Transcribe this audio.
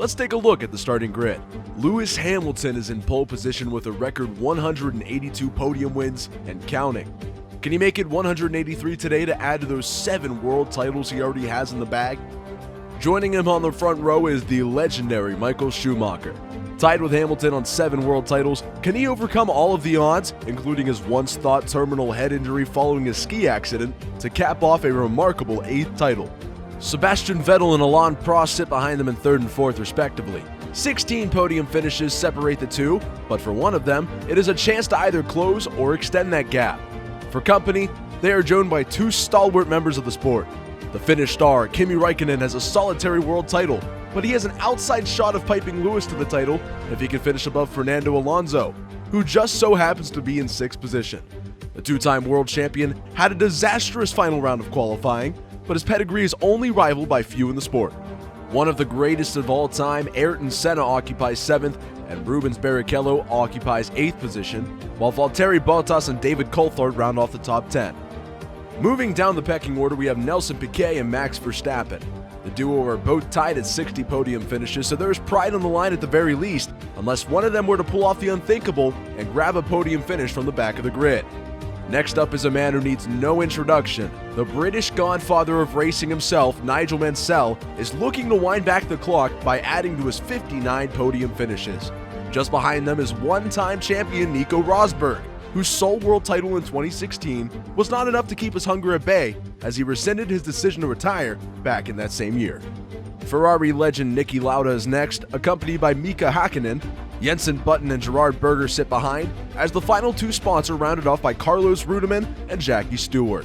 Let's take a look at the starting grid. Lewis Hamilton is in pole position with a record 182 podium wins and counting. Can he make it 183 today to add to those 7 world titles he already has in the bag? Joining him on the front row is the legendary Michael Schumacher. Tied with Hamilton on 7 world titles, can he overcome all of the odds, including his once thought terminal head injury following a ski accident, to cap off a remarkable 8th title? Sebastian Vettel and Alain Prost sit behind them in 3rd and 4th respectively. 16 podium finishes separate the two, but for one of them, it is a chance to either close or extend that gap. For company, they are joined by 2 stalwart members of the sport. The Finnish star, Kimi Räikkönen, has a solitary world title, but he has an outside shot of piping Lewis to the title if he can finish above Fernando Alonso, who just so happens to be in 6th position. The 2-time world champion had a disastrous final round of qualifying, but his pedigree is only rivaled by few in the sport. One of the greatest of all time, Ayrton Senna occupies 7th, and Rubens Barrichello occupies 8th position, while Valtteri Bottas and David Coulthard round off the top 10. Moving down the pecking order, we have Nelson Piquet and Max Verstappen. The duo are both tied at 60 podium finishes, so there is pride on the line at the very least, unless one of them were to pull off the unthinkable and grab a podium finish from the back of the grid. Next up is a man who needs no introduction. The British godfather of racing himself, Nigel Mansell, is looking to wind back the clock by adding to his 59 podium finishes. Just behind them is one-time champion Nico Rosberg, whose sole world title in 2016 was not enough to keep his hunger at bay as he rescinded his decision to retire back in that same year. Ferrari legend Niki Lauda is next, accompanied by Mika Hakkinen. Jensen Button and Gerard Berger sit behind, as the final 2 spots are rounded off by Carlos Reutemann and Jackie Stewart.